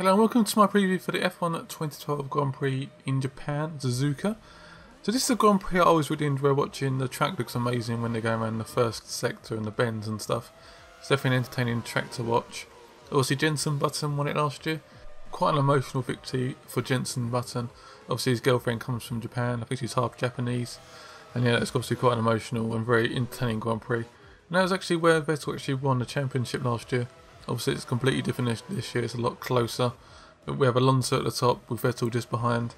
Hello and welcome to my preview for the F1 2012 Grand Prix in Japan, SUZUKA. So this is a Grand Prix I always really enjoy watching. The track looks amazing when they go around the first sector and the bends and stuff. It's definitely an entertaining track to watch. Obviously Jenson Button won it last year. Quite an emotional victory for Jenson Button. Obviously his girlfriend comes from Japan, I think she's half Japanese. And yeah, it's obviously quite an emotional and very entertaining Grand Prix. And that was actually where Vettel actually won the championship last year. Obviously it's completely different this year, it's a lot closer. But we have Alonso at the top with Vettel just behind.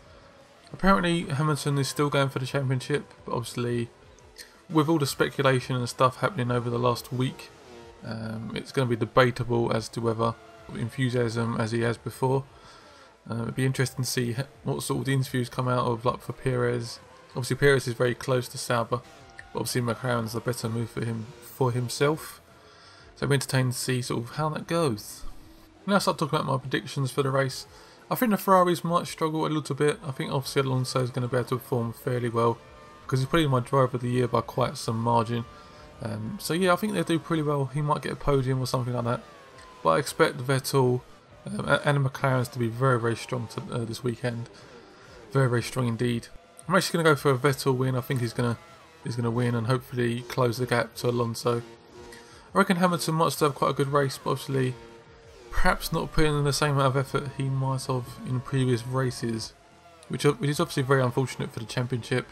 Apparently Hamilton is still going for the championship, but obviously with all the speculation and stuff happening over the last week, it's going to be debatable as to whether enthusiasm as he has before. It'd be interesting to see what sort of the interviews come out of, like for Perez. Obviously Perez is very close to Sauber, but obviously McLaren's the better move for himself. So I'm entertained to see sort of how that goes. Now I start talking about my predictions for the race. I think the Ferraris might struggle a little bit. I think obviously Alonso is going to be able to perform fairly well because he's probably my driver of the year by quite some margin. So yeah, I think they'll do pretty well. He might get a podium or something like that. But I expect Vettel and the McLarens to be very, very strong this weekend. Very, very strong indeed. I'm actually going to go for a Vettel win. I think he's going to win and hopefully close the gap to Alonso. I reckon Hamilton might still have quite a good race, but obviously perhaps not putting in the same amount of effort he might have in previous races, which is obviously very unfortunate for the championship.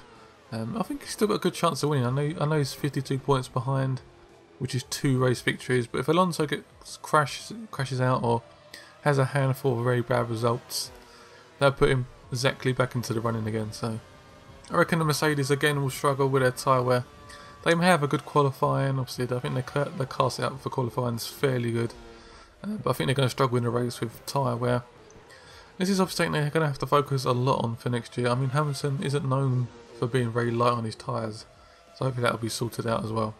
I think he's still got a good chance of winning. I know he's 52 points behind, which is 2 race victories, but if Alonso crashes out or has a handful of very bad results, that'll put him exactly back into the running again. So I reckon the Mercedes again will struggle with their tyre wear. They may have a good qualifying, obviously I think their car set out for qualifying is fairly good, but I think they're going to struggle in the race with tyre wear. This is obviously something they're going to have to focus a lot on for next year. I mean, Hamilton isn't known for being very light on his tyres, so hopefully that will be sorted out as well.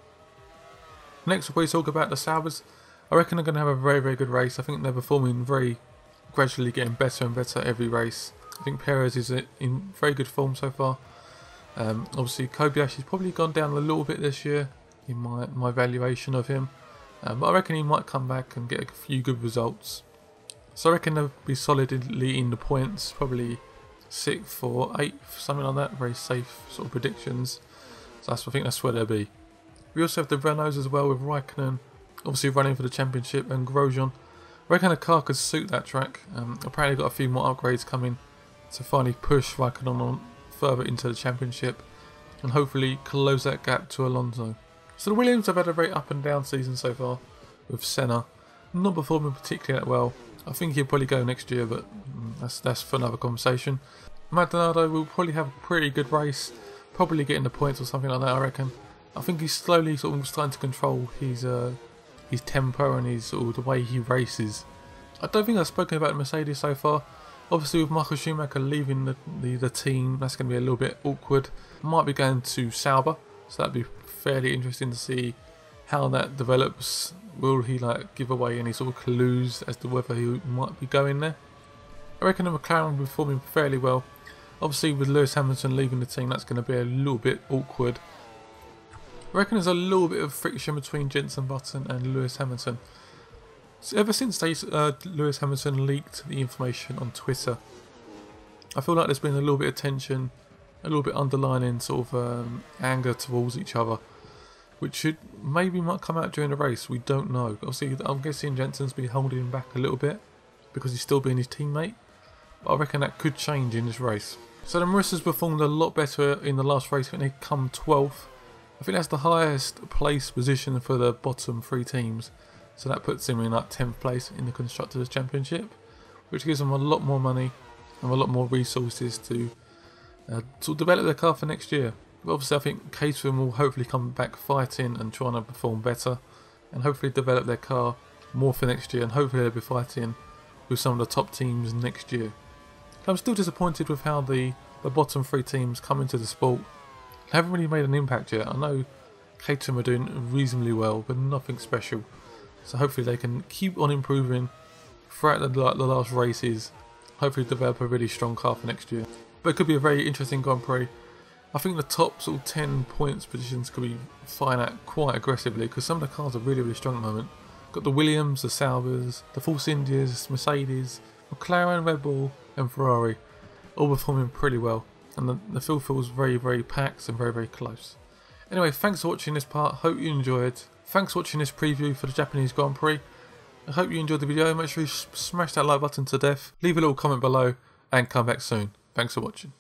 Next we'll probably talk about the Saubers. I reckon they're going to have a very, very good race. I think they're performing gradually getting better and better every race. I think Perez is in very good form so far. Obviously Kobayashi's probably gone down a little bit this year in my valuation of him, but I reckon he might come back and get a few good results. So I reckon they'll be solidly in the points, probably 6th or 8th, something like that. Very safe sort of predictions. So I think that's where they'll be. We also have the Renaults as well with Raikkonen, obviously running for the championship, and Grosjean. I reckon a car could suit that track. Apparently got a few more upgrades coming to finally push Raikkonen on further into the championship and hopefully close that gap to Alonso. So the Williams have had a very up and down season so far, with Senna not performing particularly that well. I think he'll probably go next year, but that's for another conversation. Maldonado will probably have a pretty good race, probably getting the points or something like that, I reckon. I think he's slowly sort of starting to control his tempo and his sort of the way he races. I don't think I've spoken about Mercedes so far. Obviously with Michael Schumacher leaving the team, that's going to be a little bit awkward. Might be going to Sauber, so that'd be fairly interesting to see how that develops. Will he give away any sort of clues as to whether he might be going there? I reckon the McLaren will be performing fairly well. Obviously with Lewis Hamilton leaving the team, that's going to be a little bit awkward. I reckon there's a little bit of friction between Jenson Button and Lewis Hamilton. So ever since Lewis Hamilton leaked the information on Twitter, I feel like there's been a little bit of tension, a little bit underlining sort of anger towards each other, which might come out during the race. We don't know. Obviously, I'm guessing Jenson's been holding him back a little bit because he's still being his teammate, but I reckon that could change in this race. So the Marissas performed a lot better in the last race. I think they come 12th. I think that's the highest place position for the bottom 3 teams. So that puts him in 10th place in the Constructors' Championship, which gives them a lot more money and a lot more resources to develop their car for next year. But obviously I think Caterham will hopefully come back fighting and trying to perform better and hopefully develop their car more for next year, and hopefully they'll be fighting with some of the top teams next year. I'm still disappointed with how the bottom 3 teams come into the sport. They haven't really made an impact yet. I know Caterham are doing reasonably well, but nothing special. So hopefully they can keep on improving throughout the last races. Hopefully develop a really strong car for next year. But it could be a very interesting Grand Prix. I think the top sort of 10 points positions could be fighting out quite aggressively because some of the cars are really, really strong at the moment. Got the Williams, the Saubers, the Force Indias, Mercedes, McLaren, Red Bull and Ferrari all performing pretty well, and the field feels very, very packed and very, very close. Anyway, thanks for watching this part, hope you enjoyed. Thanks for watching this preview for the Japanese Grand Prix. I hope you enjoyed the video. Make sure you smash that like button to death, leave a little comment below and come back soon. Thanks for watching.